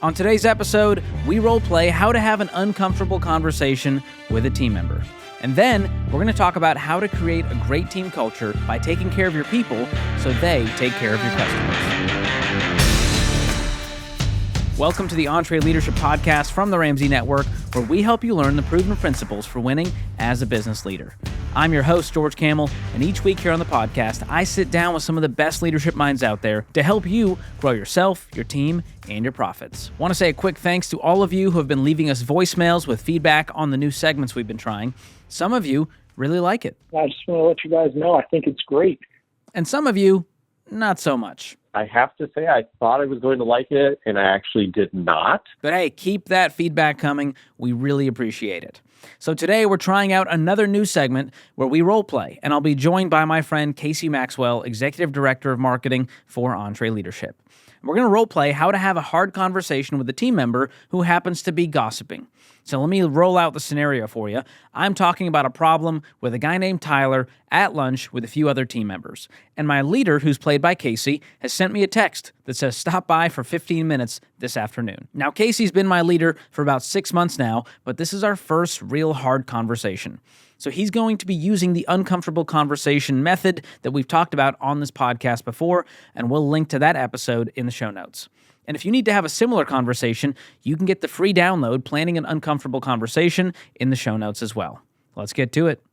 On today's episode, we role-play how to have an uncomfortable conversation with a team member. And then we're going to talk about how to create a great team culture by taking care of your people so they take care of your customers. Welcome to the EntreLeadership podcast from the Ramsey Network, where we help you learn the proven principles for winning as a business leader. I'm your host, George Kamel, and each week here on the podcast, I sit down with some of the best leadership minds out there to help you grow yourself, your team, and your profits. I want to say a quick thanks to all of you who have been leaving us voicemails with feedback on the new segments we've been trying. Some of you really like it. I just want to let you guys know I think it's great. And some of you, not so much. I have to say, I thought I was going to like it, and I actually did not. But hey, keep that feedback coming. We really appreciate it. So today we're trying out another new segment where we role play, and I'll be joined by my friend Kacy Maxwell, Executive Director of Marketing for EntreLeadership. We're going to role play how to have a hard conversation with a team member who happens to be gossiping. So let me roll out the scenario for you. I'm talking about a problem with a guy named Tyler at lunch with a few other team members. And my leader, who's played by Kacy, has sent me a text that says, stop by for 15 minutes this afternoon. Now, Kacy's been my leader for about 6 months now, but this is our first real hard conversation. So he's going to be using the uncomfortable conversation method that we've talked about on this podcast before, and we'll link to that episode in the show notes. And if you need to have a similar conversation, you can get the free download, Planning an Uncomfortable Conversation, in the show notes as well. Let's get to it.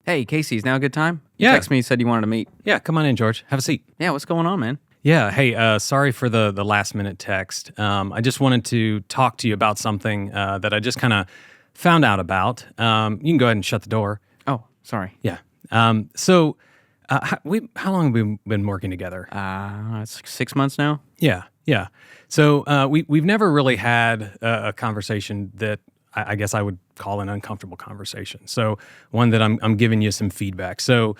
Hey, Kacy, is now a good time? You texted me, you said you wanted to meet. Yeah, come on in, George. Have a seat. Yeah, what's going on, man? Yeah, hey, sorry for the last-minute text. I just wanted to talk to you about something that I just kind of found out about. You can go ahead and shut the door. Oh, sorry. Yeah. So how long have we been working together? It's like 6 months now. Yeah. So we've never really had a conversation that I guess I would call an uncomfortable conversation. So one that I'm giving you some feedback. So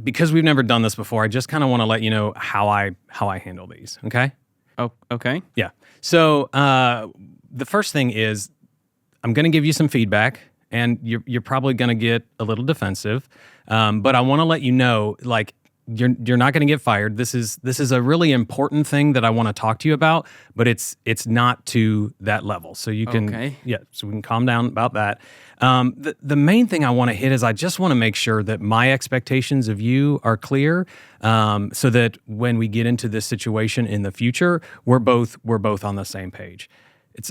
because we've never done this before, I just kind of want to let you know how I handle these. Okay? Oh, okay. Yeah. So the first thing is I'm going to give you some feedback, and you're probably going to get a little defensive, but I want to let you know, like, you're not going to get fired. This is a really important thing that I want to talk to you about, but it's not to that level. So you can, so we can calm down about that. The main thing I want to hit is I just want to make sure that my expectations of you are clear, so that when we get into this situation in the future, we're both on the same page.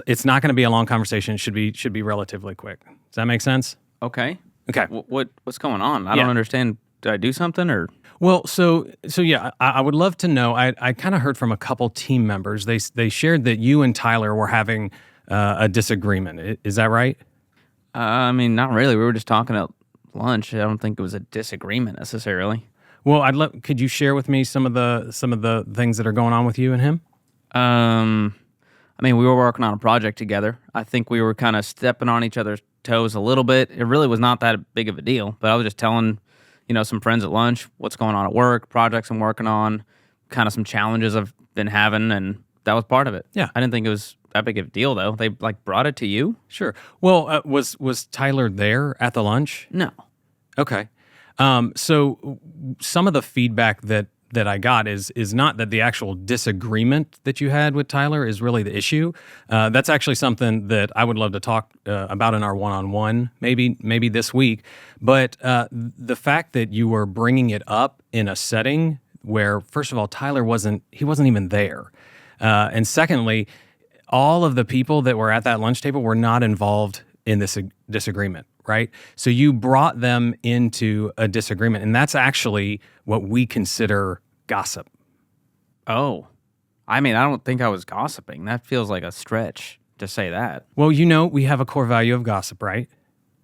It's not going to be a long conversation. It should be relatively quick. Does that make sense? Okay. Okay. What's going on? I don't understand. Did I do something or? Well, so yeah, I would love to know. I kind of heard from a couple team members. They shared that you and Tyler were having a disagreement. Is that right? I mean, not really. We were just talking at lunch. I don't think it was a disagreement necessarily. Well, could you share with me some of the things that are going on with you and him? I mean, we were working on a project together. I think we were kind of stepping on each other's toes a little bit. It really was not that big of a deal, but I was just telling, some friends at lunch what's going on at work, projects I'm working on, kind of some challenges I've been having, and that was part of it. Yeah. I didn't think it was that big of a deal, though. They, brought it to you? Sure. Well, was Tyler there at the lunch? No. Okay. So some of the feedback that I got is not that the actual disagreement that you had with Tyler is really the issue. That's actually something that I would love to talk about in our one-on-one, maybe this week. But the fact that you were bringing it up in a setting where, first of all, Tyler wasn't even there, and secondly, all of the people that were at that lunch table were not involved in this disagreement. Right? So you brought them into a disagreement, and that's actually what we consider gossip. Oh. I mean, I don't think I was gossiping. That feels like a stretch to say that. Well, we have a core value of gossip, right?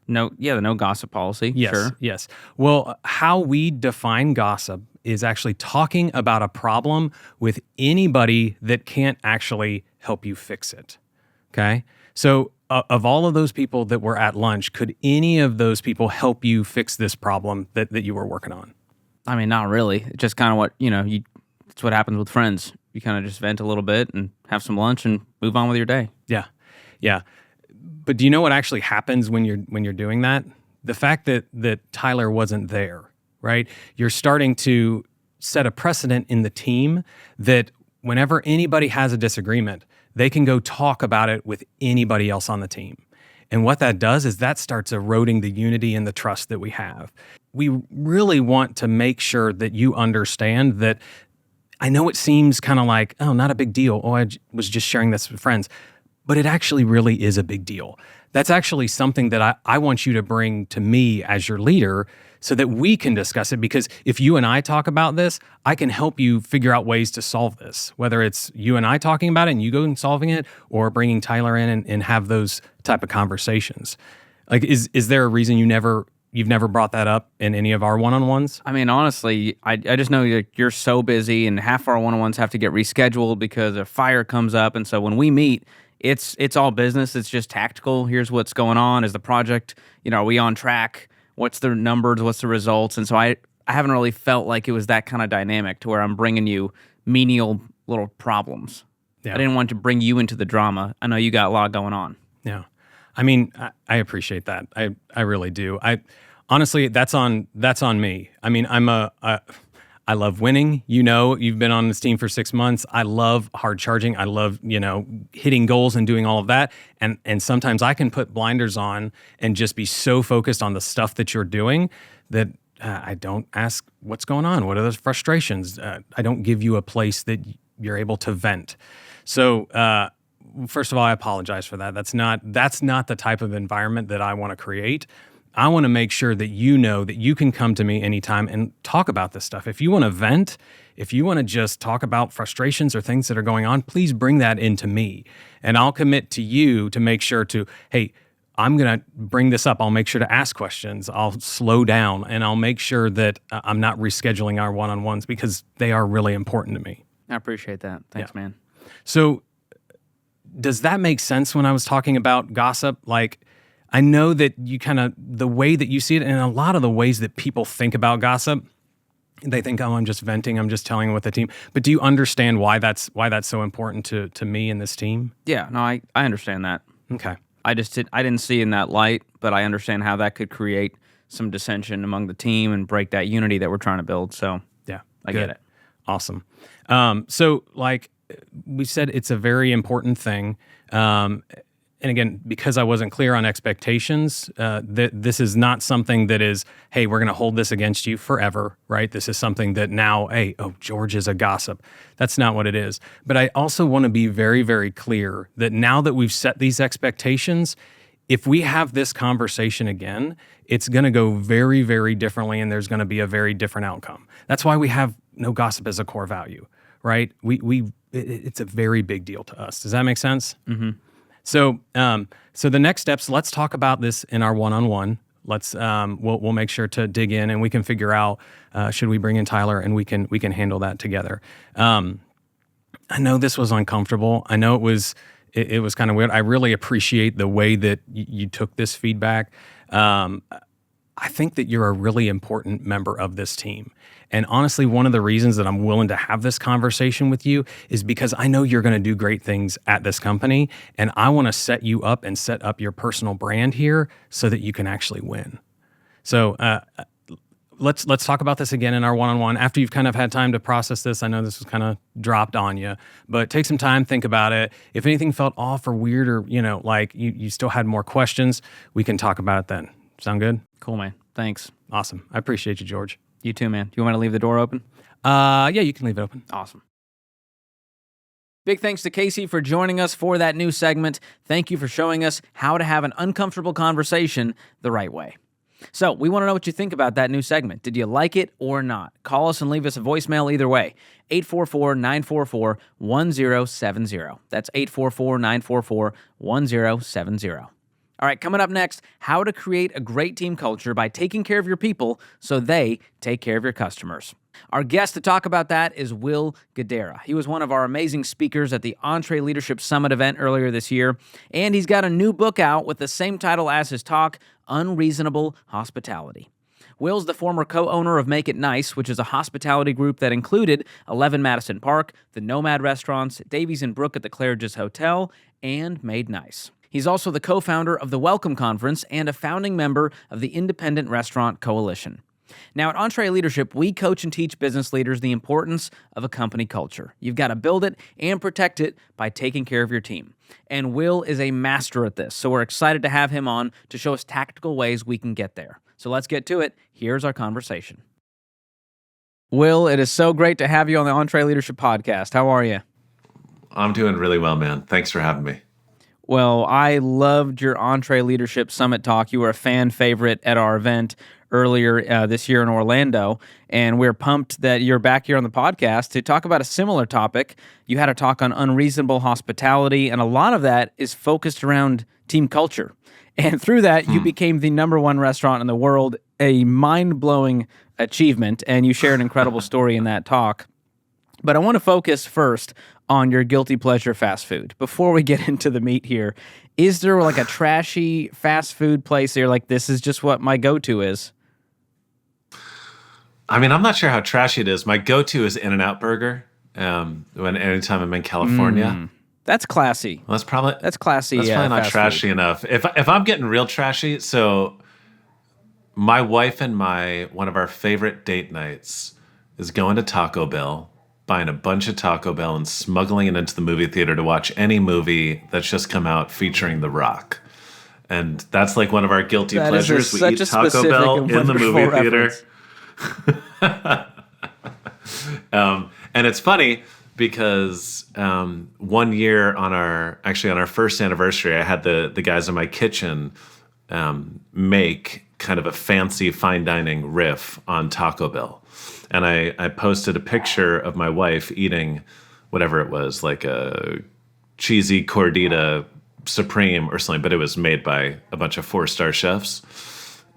The no gossip policy. Yes, sure. Yes. Well, how we define gossip is actually talking about a problem with anybody that can't actually help you fix it. Okay? So of all of those people that were at lunch, could any of those people help you fix this problem that you were working on? I mean, not really. It's just kind of what, it's what happens with friends. You kind of just vent a little bit and have some lunch and move on with your day. Yeah. But do you know what actually happens when you're doing that? The fact that Tyler wasn't there, right? You're starting to set a precedent in the team that whenever anybody has a disagreement, they can go talk about it with anybody else on the team. And what that does is that starts eroding the unity and the trust that we have. We really want to make sure that you understand that. I know it seems kind of like, oh, not a big deal. Oh, was just sharing this with friends. But it actually really is a big deal. That's actually something that I want you to bring to me as your leader so that we can discuss it. Because if you and I talk about this, I can help you figure out ways to solve this, whether it's you and I talking about it and you go and solving it, or bringing Tyler in and have those type of conversations. Like, is there a reason you've never brought that up in any of our one-on-ones? I mean, honestly, I just know you're so busy, and half our one-on-ones have to get rescheduled because a fire comes up. And so when we meet, it's all business. It's just tactical. Here's what's going on. Is the project, are we on track? What's the numbers? What's the results? And so I haven't really felt like it was that kind of dynamic to where I'm bringing you menial little problems. Yeah. I didn't want to bring you into the drama. I know you got a lot going on. Yeah. I mean, I appreciate that. I really do. Honestly, that's on me. I mean, I love winning. You've been on this team for 6 months. I love hard charging. I love, hitting goals and doing all of that. And sometimes I can put blinders on and just be so focused on the stuff that you're doing that I don't ask what's going on. What are those frustrations? I don't give you a place that you're able to vent. So, first of all, I apologize for that. That's not the type of environment that I want to create. I want to make sure that you know that you can come to me anytime and talk about this stuff. If you want to vent, if you want to just talk about frustrations or things that are going on, please bring that into me. And I'll commit to you to make sure to, hey, I'm going to bring this up. I'll make sure to ask questions. I'll slow down, and I'll make sure that I'm not rescheduling our one-on-ones because they are really important to me. I appreciate that. Thanks, man. So does that make sense when I was talking about gossip? Like, I know that you the way that you see it, and a lot of the ways that people think about gossip, they think, oh, I'm just venting, I'm just telling with the team. But do you understand why that's so important to me and this team? Yeah, no, I understand that. Okay. I didn't see in that light, but I understand how that could create some dissension among the team and break that unity that we're trying to build. So yeah, I get it. Awesome. So like we said, it's a very important thing. And again, because I wasn't clear on expectations, this is not something that is, hey, we're going to hold this against you forever, right? This is something that now, hey, oh, George is a gossip. That's not what it is. But I also want to be very, very clear that now that we've set these expectations, if we have this conversation again, it's going to go very, very differently, and there's going to be a very different outcome. That's why we have no gossip as a core value, right? It's a very big deal to us. Does that make sense? Mm-hmm. So the next steps, let's talk about this in our one-on-one. We'll make sure to dig in, and we can figure out, should we bring in Tyler, and we can handle that together. I know this was uncomfortable. I know it was kind of weird. I really appreciate the way that you took this feedback. I think that you're a really important member of this team. And honestly, one of the reasons that I'm willing to have this conversation with you is because I know you're going to do great things at this company, and I want to set you up and set up your personal brand here so that you can actually win. So let's talk about this again in our one-on-one after you've kind of had time to process this. I know this was kind of dropped on you, but take some time, think about it. If anything felt off or weird, or like you still had more questions, we can talk about it then. Sound good? Cool, man. Thanks. Awesome. I appreciate you, George. You too, man. Do you want me to leave the door open? Yeah, you can leave it open. Awesome. Big thanks to Kacy for joining us for that new segment. Thank you for showing us how to have an uncomfortable conversation the right way. So we want to know what you think about that new segment. Did you like it or not? Call us and leave us a voicemail either way. 844-944-1070. That's 844-944-1070. All right, coming up next, how to create a great team culture by taking care of your people so they take care of your customers. Our guest to talk about that is Will Guidara. He was one of our amazing speakers at the EntreLeadership Summit event earlier this year, and he's got a new book out with the same title as his talk, Unreasonable Hospitality. Will's the former co-owner of Make It Nice, which is a hospitality group that included 11 Madison Park, the NoMad restaurants, Davies and Brook at the Claridge Hotel, and Made Nice. He's also the co-founder of the Welcome Conference and a founding member of the Independent Restaurant Coalition. Now, at EntreLeadership, we coach and teach business leaders the importance of a company culture. You've got to build it and protect it by taking care of your team. And Will is a master at this, so we're excited to have him on to show us tactical ways we can get there. So let's get to it. Here's our conversation. Will, it is so great to have you on the EntreLeadership podcast. How are you? I'm doing really well, man. Thanks for having me. Well, I loved your EntreLeadership Summit talk. You were a fan favorite at our event earlier this year in Orlando, and we're pumped that you're back here on the podcast to talk about a similar topic. You had a talk on unreasonable hospitality, and a lot of that is focused around team culture. And through that, you became the #1 restaurant in the world, a mind-blowing achievement, and you share an incredible story in that talk. But I want to focus first on your guilty pleasure fast food. Before we get into the meat here, is there like a trashy fast food place that you're like, this is just what my go-to is? I mean, I'm not sure how trashy it is. My go-to is In-N-Out Burger. Anytime I'm in California. That's classy. Well, that's classy. That's probably not trashy food enough. If I'm getting real trashy, so my wife and one of our favorite date nights is going to Taco Bell, buying a bunch of Taco Bell and smuggling it into the movie theater to watch any movie that's just come out featuring The Rock. And that's like one of our guilty pleasures. We eat Taco Bell in the movie theater. And it's funny because 1 year on our first anniversary, I had the guys in my kitchen make kind of a fancy fine dining riff on Taco Bell. And I posted a picture of my wife eating whatever it was, like a cheesy cordita supreme or something, but it was made by a bunch of 4-star chefs.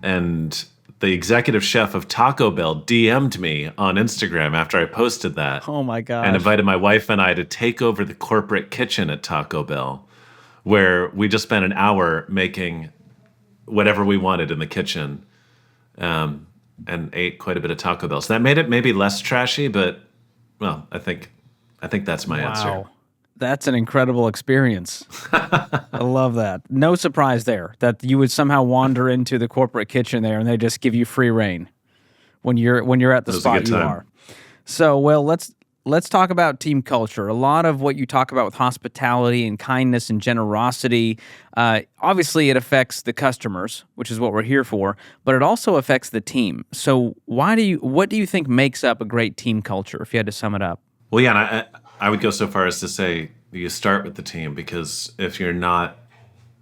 And the executive chef of Taco Bell DM'd me on Instagram after I posted that. Oh my gosh. And invited my wife and I to take over the corporate kitchen at Taco Bell, where we just spent an hour making whatever we wanted in the kitchen. And ate quite a bit of Taco Bell. So that made it maybe less trashy, but well, I think that's my answer. That's an incredible experience. I love that. No surprise there that you would somehow wander into the corporate kitchen there and they just give you free reign when you're at the spot you are. So, well, let's talk about team culture. A lot of what you talk about with hospitality and kindness and generosity, obviously it affects the customers, which is what we're here for, but it also affects the team. So what do you think makes up a great team culture, if you had to sum it up? Well, yeah, and I would go so far as to say you start with the team, because if you're not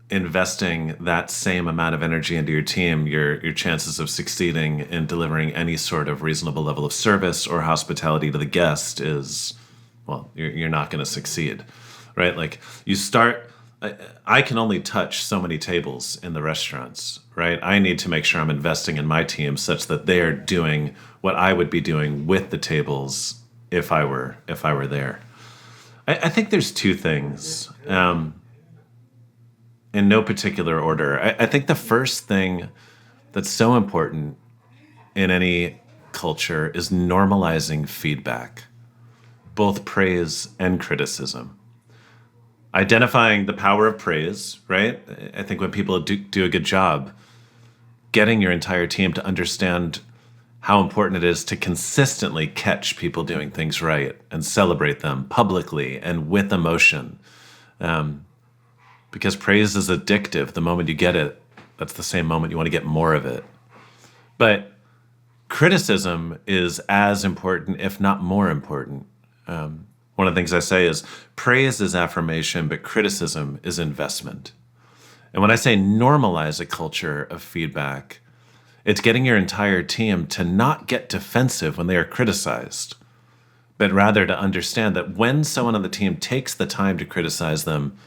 investing that same amount of energy into your team, your chances of succeeding in delivering any sort of reasonable level of service or hospitality to the guest is, well, you're not going to succeed, right? Like you start, I can only touch so many tables in the restaurants, right? I need to make sure I'm investing in my team such that they are doing what I would be doing with the tables if I were there. I think there's two things. In no particular order. I think the first thing that's so important in any culture is normalizing feedback, both praise and criticism. Identifying the power of praise, right? I think when people do a good job, getting your entire team to understand how important it is to consistently catch people doing things right and celebrate them publicly and with emotion. Because praise is addictive. The moment you get it, that's the same moment you want to get more of it. But criticism is as important, if not more important. One of the things I say is praise is affirmation, but criticism is investment. And when I say normalize a culture of feedback, it's getting your entire team to not get defensive when they are criticized, but rather to understand that when someone on the team takes the time to criticize them,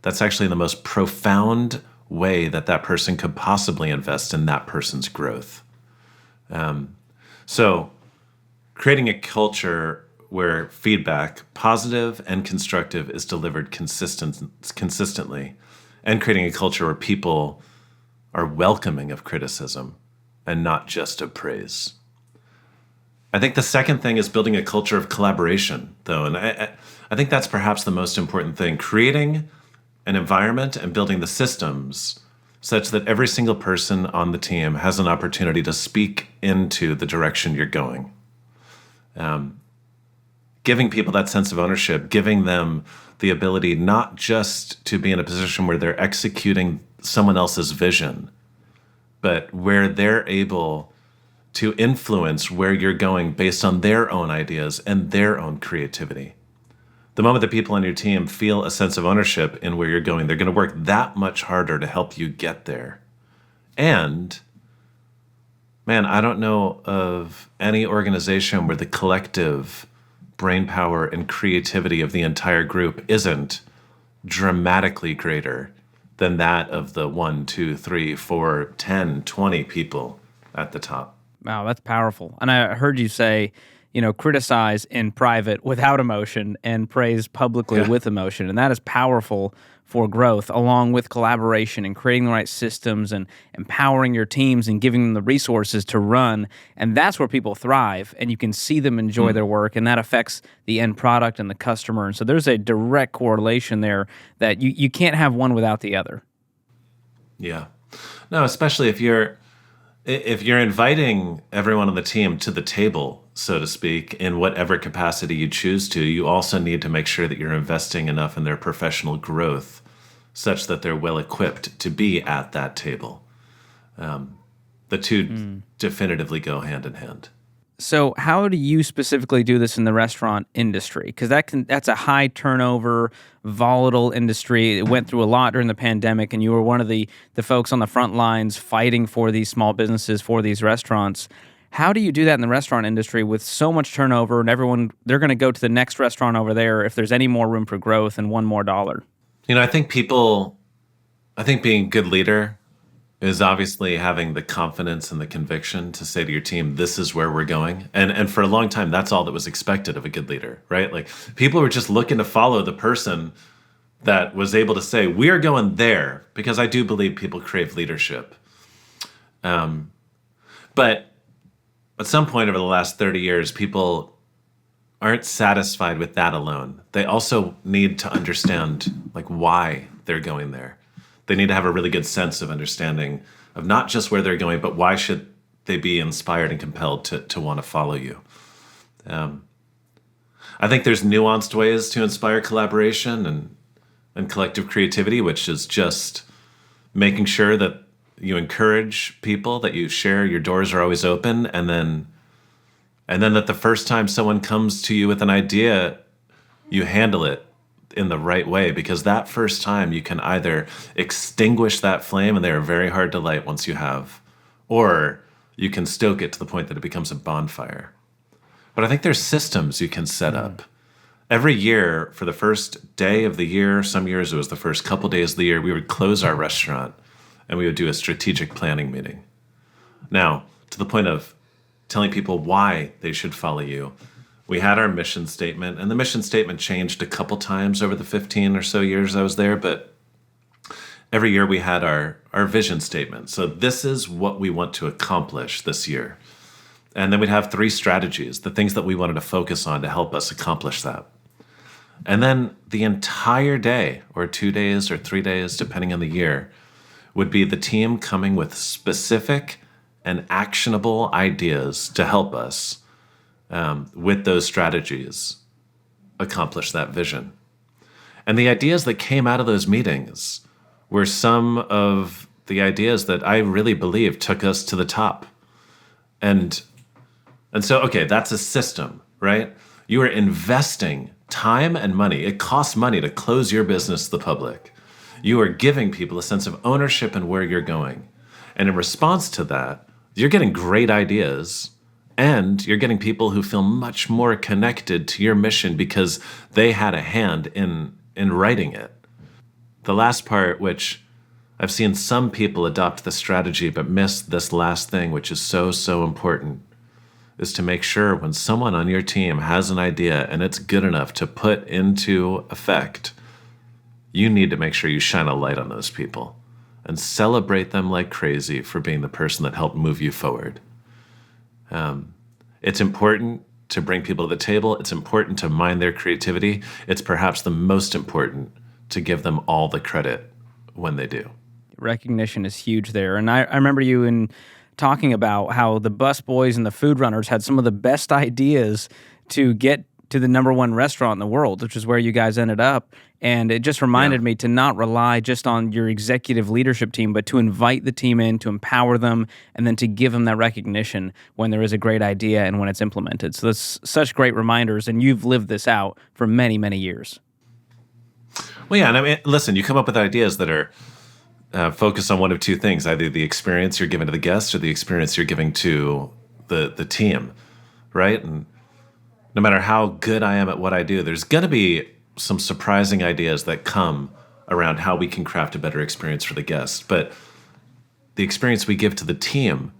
that's actually the most profound way that person could possibly invest in that person's growth. So creating a culture where feedback, positive and constructive, is delivered consistently, and creating a culture where people are welcoming of criticism and not just of praise. I think the second thing is building a culture of collaboration, though, and I think that's perhaps the most important thing. Creating an environment and building the systems such that every single person on the team has an opportunity to speak into the direction you're going. Giving people that sense of ownership, giving them the ability not just to be in a position where they're executing someone else's vision, but where they're able to influence where you're going based on their own ideas and their own creativity. The moment that people on your team feel a sense of ownership in where you're going, they're going to work that much harder to help you get there. And, man, I don't know of any organization where the collective brainpower and creativity of the entire group isn't dramatically greater than that of the 1, 2, 3, 4, 10, 20 people at the top. Wow, that's powerful. And I heard you say, criticize in private without emotion and praise publicly with emotion. And that is powerful for growth, along with collaboration and creating the right systems and empowering your teams and giving them the resources to run. And that's where people thrive, and you can see them enjoy their work, and that affects the end product and the customer. And so there's a direct correlation there that you can't have one without the other. Yeah. No, especially if you're inviting everyone on the team to the table, so to speak, in whatever capacity you choose to, you also need to make sure that you're investing enough in their professional growth such that they're well equipped to be at that table. The two definitively go hand in hand. So how do you specifically do this in the restaurant industry? Because that's a high turnover, volatile industry. It went through a lot during the pandemic, and you were one of the folks on the front lines fighting for these small businesses, for these restaurants. How do you do that in the restaurant industry with so much turnover and everyone, they're going to go to the next restaurant over there if there's any more room for growth and one more dollar? I think being a good leader is obviously having the confidence and the conviction to say to your team, this is where we're going. And for a long time, that's all that was expected of a good leader, right? Like, people were just looking to follow the person that was able to say, we're going there, because I do believe people crave leadership. But at some point over the last 30 years, people aren't satisfied with that alone. They also need to understand why they're going there. They need to have a really good sense of understanding of not just where they're going, but why should they be inspired and compelled to want to follow you. I think there's nuanced ways to inspire collaboration and collective creativity, which is just making sure that you encourage people, that you share, your doors are always open, and then that the first time someone comes to you with an idea, you handle it in the right way, because that first time you can either extinguish that flame, and they are very hard to light once you have, or you can stoke it to the point that it becomes a bonfire. But I think there's systems you can set up. Every year, for the first day of the year, some years it was the first couple days of the year, we would close our restaurant and we would do a strategic planning meeting. Now, to the point of telling people why they should follow you, we had our mission statement, and the mission statement changed a couple times over the 15 or so years I was there, but every year we had our vision statement. So this is what we want to accomplish this year. And then we'd have 3 strategies, the things that we wanted to focus on to help us accomplish that. And then the entire day, or 2 days or 3 days, depending on the year, would be the team coming with specific and actionable ideas to help us with those strategies accomplish that vision. And the ideas that came out of those meetings were some of the ideas that I really believe took us to the top. And so, okay, that's a system, right? You are investing time and money. It costs money to close your business to the public. You are giving people a sense of ownership in where you're going. And in response to that, you're getting great ideas, and you're getting people who feel much more connected to your mission because they had a hand in writing it. The last part, which I've seen some people adopt the strategy but miss this last thing, which is so, so important, is to make sure when someone on your team has an idea and it's good enough to put into effect, you need to make sure you shine a light on those people and celebrate them like crazy for being the person that helped move you forward. It's important to bring people to the table. It's important to mine their creativity. It's perhaps the most important to give them all the credit when they do. Recognition is huge there. And I remember you in talking about how the bus boys and the food runners had some of the best ideas to get to the number one restaurant in the world, which is where you guys ended up. And it just reminded me to not rely just on your executive leadership team, but to invite the team in, to empower them, and then to give them that recognition when there is a great idea and when it's implemented. So that's such great reminders, and you've lived this out for many, many years. Well, yeah, and I mean, listen, you come up with ideas that are focused on one of two things, either the experience you're giving to the guests or the experience you're giving to the team, right? And no matter how good I am at what I do, there's going to be some surprising ideas that come around how we can craft a better experience for the guests. But the experience we give to the team,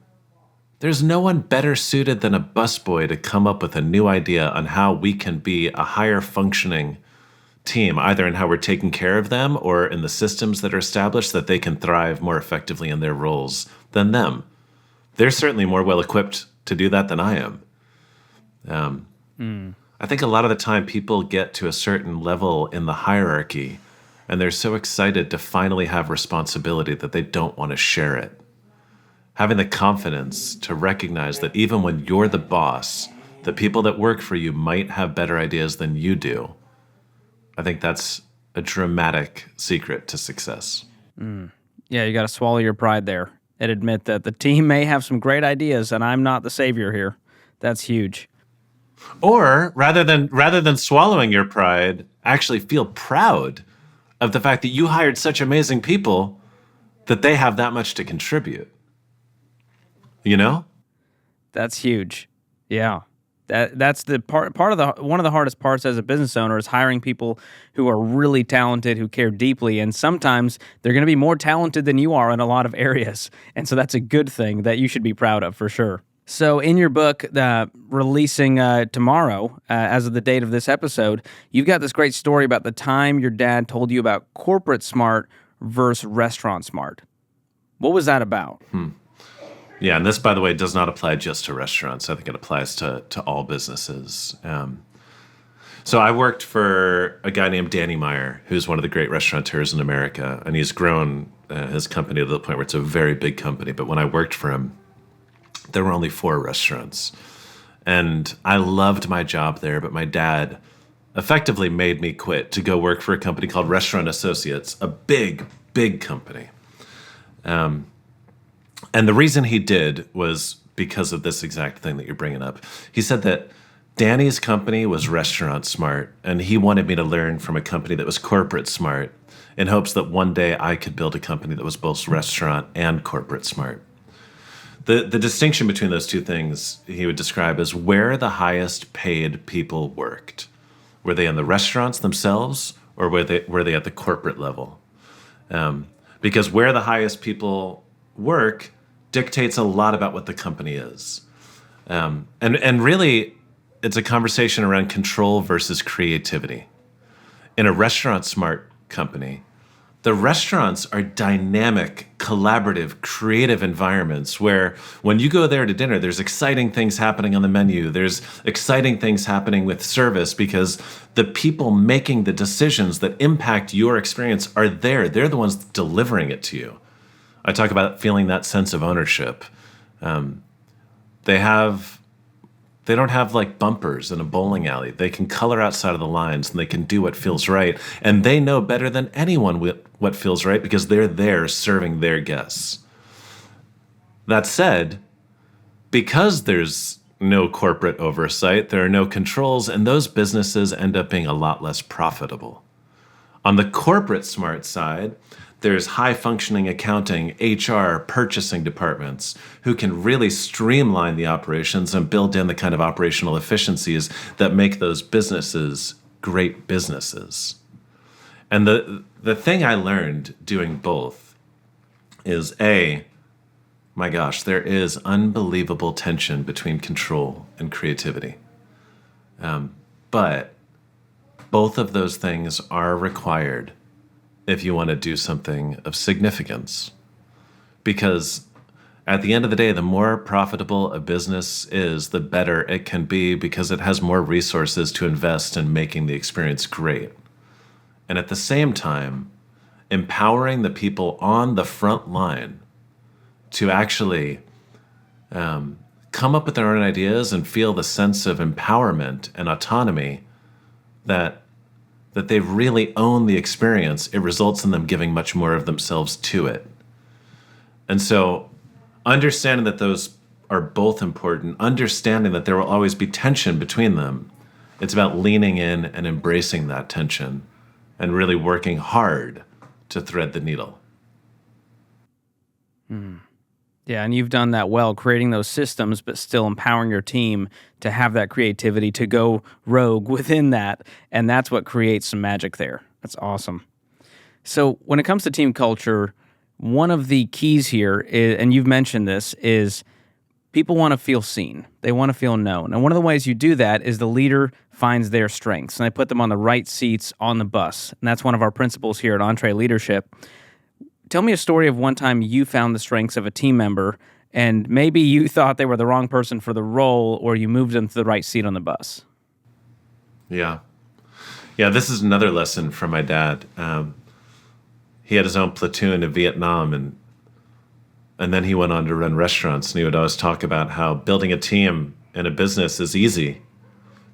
there's no one better suited than a busboy to come up with a new idea on how we can be a higher functioning team, either in how we're taking care of them or in the systems that are established that they can thrive more effectively in their roles than them. They're certainly more well equipped to do that than I am. I think a lot of the time people get to a certain level in the hierarchy and they're so excited to finally have responsibility that they don't want to share it. Having the confidence to recognize that even when you're the boss, the people that work for you might have better ideas than you do. I think that's a dramatic secret to success. Yeah, you got to swallow your pride there and admit that the team may have some great ideas and I'm not the savior here. That's huge. Or rather than swallowing your pride, actually feel proud of the fact that you hired such amazing people that they have that much to contribute. You know? That's huge. Yeah. That's the part of the one of the hardest parts as a business owner is hiring people who are really talented, who care deeply, and sometimes they're going to be more talented than you are in a lot of areas. And so that's a good thing that you should be proud of for sure. So in your book, releasing tomorrow, as of the date of this episode, you've got this great story about the time your dad told you about corporate smart versus restaurant smart. What was that about? Yeah, and this, by the way, does not apply just to restaurants. I think it applies to all businesses. So I worked for a guy named Danny Meyer, who's one of the great restaurateurs in America, and he's grown his company to the point where it's a very big company. But when I worked for him, there were only 4 restaurants. And I loved my job there, but my dad effectively made me quit to go work for a company called Restaurant Associates, a big, big company. And the reason he did was because of this exact thing that you're bringing up. He said that Danny's company was restaurant smart, and he wanted me to learn from a company that was corporate smart in hopes that one day I could build a company that was both restaurant and corporate smart. The distinction between those two things he would describe as where the highest paid people worked. Were they in the restaurants themselves, or were they at the corporate level? Because where the highest people work dictates a lot about what the company is. And really, it's a conversation around control versus creativity. In a restaurant smart company, the restaurants are dynamic, collaborative, creative environments where when you go there to dinner, there's exciting things happening on the menu. There's exciting things happening with service because the people making the decisions that impact your experience are there. They're the ones delivering it to you. I talk about feeling that sense of ownership. They don't have like bumpers in a bowling alley. They can color outside of the lines and they can do what feels right. And they know better than anyone what feels right because they're there serving their guests. That said, because there's no corporate oversight, there are no controls, and those businesses end up being a lot less profitable. On the corporate smart side, there's high-functioning accounting, HR, purchasing departments who can really streamline the operations and build in the kind of operational efficiencies that make those businesses great businesses. And the thing I learned doing both is my gosh, there is unbelievable tension between control and creativity. But both of those things are required if you want to do something of significance. Because at the end of the day, the more profitable a business is, the better it can be because it has more resources to invest in making the experience great. And at the same time, empowering the people on the front line to actually come up with their own ideas and feel the sense of empowerment and autonomy that they really own the experience, it results in them giving much more of themselves to it. And so understanding that those are both important, understanding that there will always be tension between them, it's about leaning in and embracing that tension and really working hard to thread the needle. Yeah, and you've done that well, creating those systems, but still empowering your team to have that creativity, to go rogue within that, and that's what creates some magic there. That's awesome. So when it comes to team culture, one of the keys here, is, and you've mentioned this, is people want to feel seen. They want to feel known. And one of the ways you do that is the leader finds their strengths, and they put them on the right seats on the bus. And that's one of our principles here at EntreLeadership. Tell me a story of one time you found the strengths of a team member, and maybe you thought they were the wrong person for the role, or you moved them to the right seat on the bus. Yeah. Yeah, this is another lesson from my dad. He had his own platoon in Vietnam, and then he went on to run restaurants, and he would always talk about how building a team in a business is easy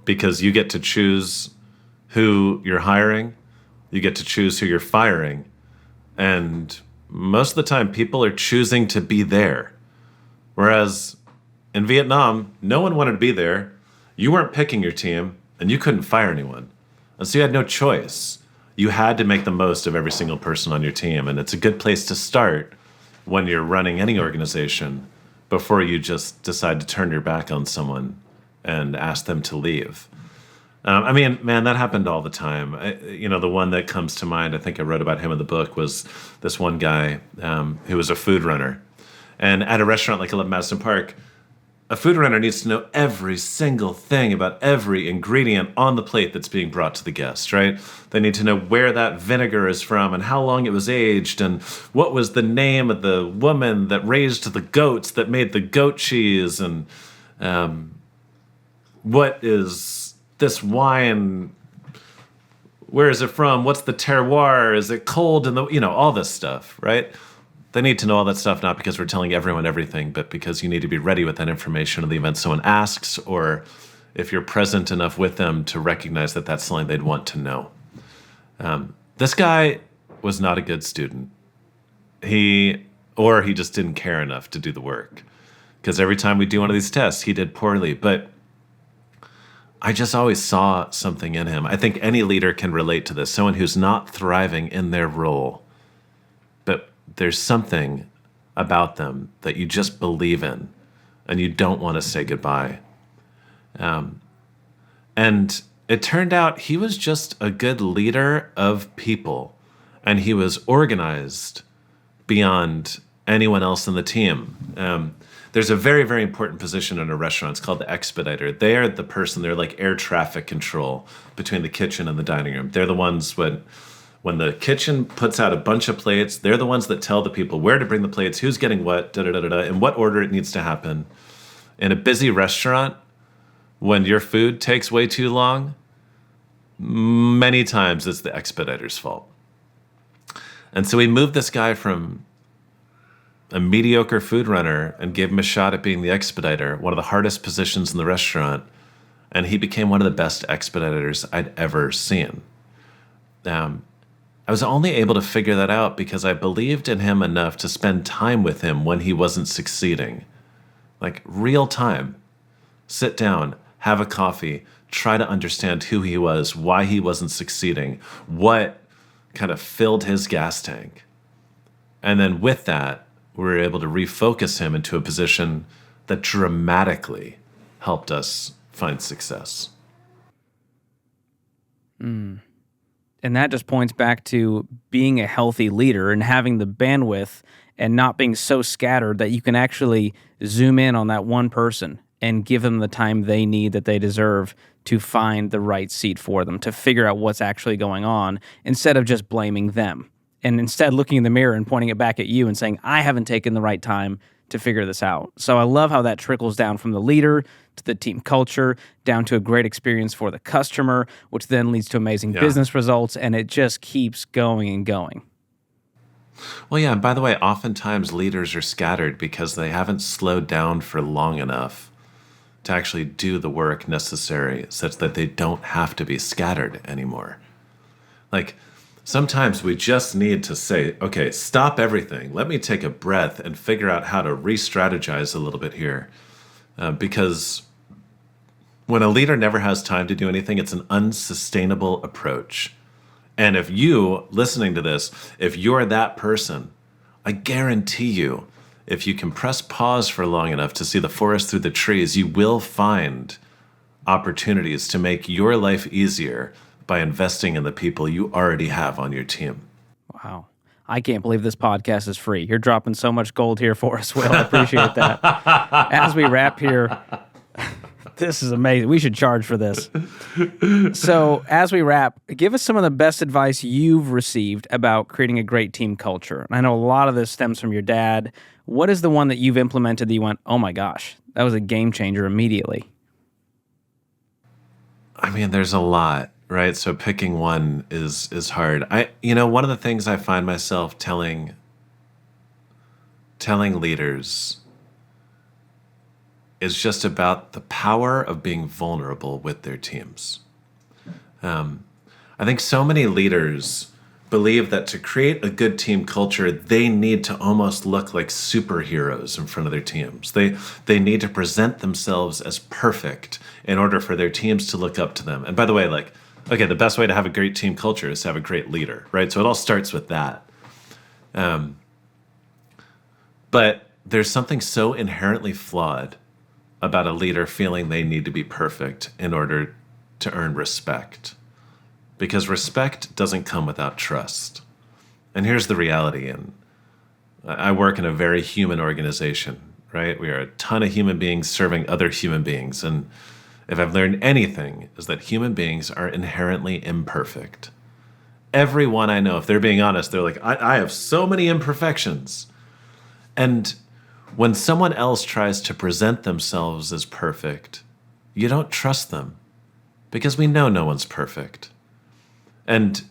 because you get to choose who you're hiring, you get to choose who you're firing, and most of the time people are choosing to be there. Whereas in Vietnam, no one wanted to be there, you weren't picking your team, and you couldn't fire anyone. And so you had no choice. You had to make the most of every single person on your team, and it's a good place to start when you're running any organization before you just decide to turn your back on someone and ask them to leave. I mean, man, that happened all the time. The one that comes to mind, I think I wrote about him in the book, was this one guy who was a food runner. And at a restaurant like 11 Madison Park, a food runner needs to know every single thing about every ingredient on the plate that's being brought to the guest, right? They need to know where that vinegar is from and how long it was aged and what was the name of the woman that raised the goats that made the goat cheese, and what is this wine, where is it from? What's the terroir? Is it cold in all this stuff, right? They need to know all that stuff, not because we're telling everyone everything, but because you need to be ready with that information in the event someone asks, or if you're present enough with them to recognize that that's something they'd want to know. This guy was not a good student. He just didn't care enough to do the work. Because every time we do one of these tests, he did poorly. But I just always saw something in him. I think any leader can relate to this. Someone who's not thriving in their role, but there's something about them that you just believe in and you don't want to say goodbye. And it turned out he was just a good leader of people, and he was organized beyond anyone else in the team. There's a very, very important position in a restaurant. It's called the expediter. They are the person, they're like air traffic control between the kitchen and the dining room. They're the ones when the kitchen puts out a bunch of plates, they're the ones that tell the people where to bring the plates, who's getting what, in what order it needs to happen. In a busy restaurant, when your food takes way too long, many times it's the expediter's fault. And so we moved this guy from a mediocre food runner and gave him a shot at being the expediter, one of the hardest positions in the restaurant, and he became one of the best expeditors I'd ever seen. I was only able to figure that out because I believed in him enough to spend time with him when he wasn't succeeding. Like real time. Sit down, have a coffee, try to understand who he was, why he wasn't succeeding, what kind of filled his gas tank. And then with that, we were able to refocus him into a position that dramatically helped us find success. And that just points back to being a healthy leader and having the bandwidth and not being so scattered that you can actually zoom in on that one person and give them the time they need, that they deserve, to find the right seat for them, to figure out what's actually going on instead of just blaming them. And instead looking in the mirror and pointing it back at you and saying, I haven't taken the right time to figure this out. So I love how that trickles down from the leader to the team culture, down to a great experience for the customer, which then leads to amazing business results, and it just keeps going and going. Well, yeah, and by the way, oftentimes leaders are scattered because they haven't slowed down for long enough to actually do the work necessary such that they don't have to be scattered anymore. Like, sometimes we just need to say, okay, stop everything. Let me take a breath and figure out how to re-strategize a little bit here. Because when a leader never has time to do anything, it's an unsustainable approach. And if you, listening to this, if you're that person, I guarantee you, if you can press pause for long enough to see the forest through the trees, you will find opportunities to make your life easier by investing in the people you already have on your team. Wow. I can't believe this podcast is free. You're dropping so much gold here for us, Will. I appreciate that. As we wrap here, this is amazing. We should charge for this. So as we wrap, give us some of the best advice you've received about creating a great team culture. And I know a lot of this stems from your dad. What is the one that you've implemented that you went, oh my gosh, that was a game changer immediately? I mean, there's a lot, right? So picking one is hard. One of the things I find myself telling leaders is just about the power of being vulnerable with their teams. I think so many leaders believe that to create a good team culture, they need to almost look like superheroes in front of their teams. They need to present themselves as perfect in order for their teams to look up to them. And by the way, the best way to have a great team culture is to have a great leader, right? So it all starts with that. But there's something so inherently flawed about a leader feeling they need to be perfect in order to earn respect. Because respect doesn't come without trust. And here's the reality. And I work in a very human organization, right? We are a ton of human beings serving other human beings. And if I've learned anything, is that human beings are inherently imperfect. Everyone I know, if they're being honest, they're like, I have so many imperfections. And when someone else tries to present themselves as perfect, you don't trust them because we know no one's perfect. And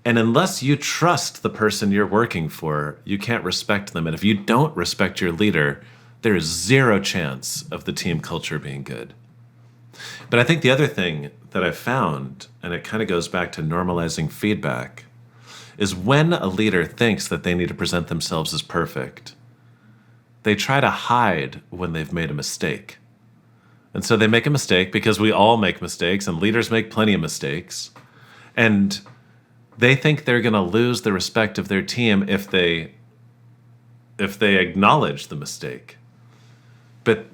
unless you trust the person you're working for, you can't respect them. And if you don't respect your leader, there is zero chance of the team culture being good. But I think the other thing that I've found, and it kind of goes back to normalizing feedback, is when a leader thinks that they need to present themselves as perfect, they try to hide when they've made a mistake. And so they make a mistake because we all make mistakes and leaders make plenty of mistakes. And they think they're going to lose the respect of their team if they acknowledge the mistake. But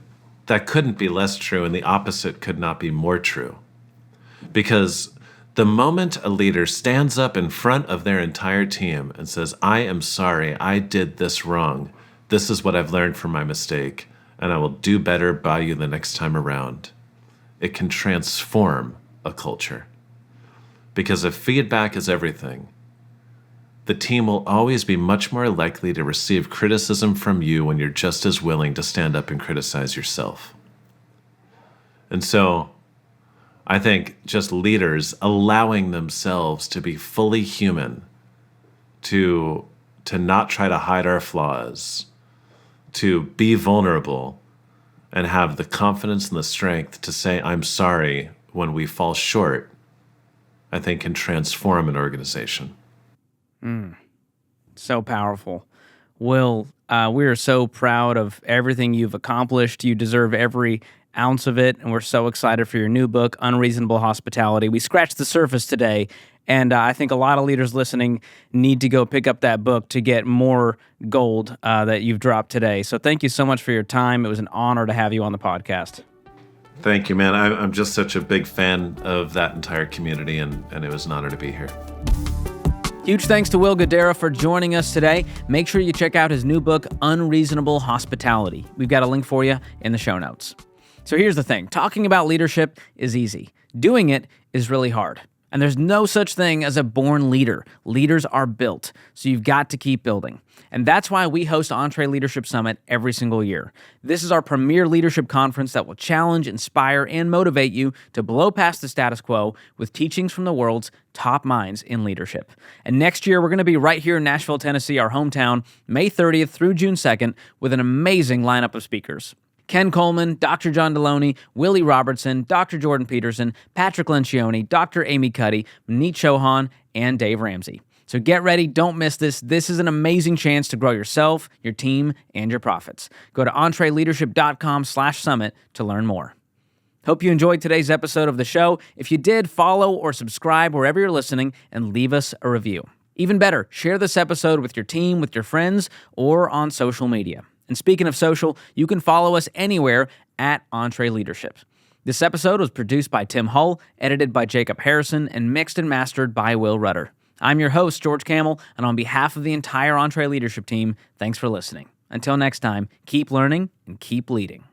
that couldn't be less true, and the opposite could not be more true. Because the moment a leader stands up in front of their entire team and says, I am sorry, I did this wrong. This is what I've learned from my mistake, and I will do better by you the next time around. It can transform a culture. Because if feedback is everything, the team will always be much more likely to receive criticism from you when you're just as willing to stand up and criticize yourself. And so I think just leaders allowing themselves to be fully human, to not try to hide our flaws, to be vulnerable, and have the confidence and the strength to say, I'm sorry when we fall short, I think can transform an organization. So powerful. Will, we are so proud of everything you've accomplished. You deserve every ounce of it, and we're so excited for your new book, Unreasonable Hospitality. We scratched the surface today, and I think a lot of leaders listening need to go pick up that book to get more gold that you've dropped today. So thank you so much for your time. It was an honor to have you on the podcast. Thank you, man. I'm just such a big fan of that entire community, and it was an honor to be here. Huge thanks to Will Guidara for joining us today. Make sure you check out his new book, Unreasonable Hospitality. We've got a link for you in the show notes. So here's the thing. Talking about leadership is easy. Doing it is really hard. And there's no such thing as a born leader. Leaders are built, so you've got to keep building. And that's why we host EntreLeadership Summit every single year. This is our premier leadership conference that will challenge, inspire, and motivate you to blow past the status quo with teachings from the world's top minds in leadership. And next year, we're going to be right here in Nashville, Tennessee, our hometown, May 30th through June 2nd, with an amazing lineup of speakers. Ken Coleman, Dr. John Deloney, Willie Robertson, Dr. Jordan Peterson, Patrick Lencioni, Dr. Amy Cuddy, Maneet Chauhan, and Dave Ramsey. So get ready, don't miss this. This is an amazing chance to grow yourself, your team, and your profits. Go to EntreLeadership.com/summit to learn more. Hope you enjoyed today's episode of the show. If you did, follow or subscribe wherever you're listening and leave us a review. Even better, share this episode with your team, with your friends, or on social media. And speaking of social, you can follow us anywhere at EntreLeadership. This episode was produced by Tim Hull, edited by Jacob Harrison, and mixed and mastered by Will Rudder. I'm your host, George Kamel, and on behalf of the entire EntreLeadership team, thanks for listening. Until next time, keep learning and keep leading.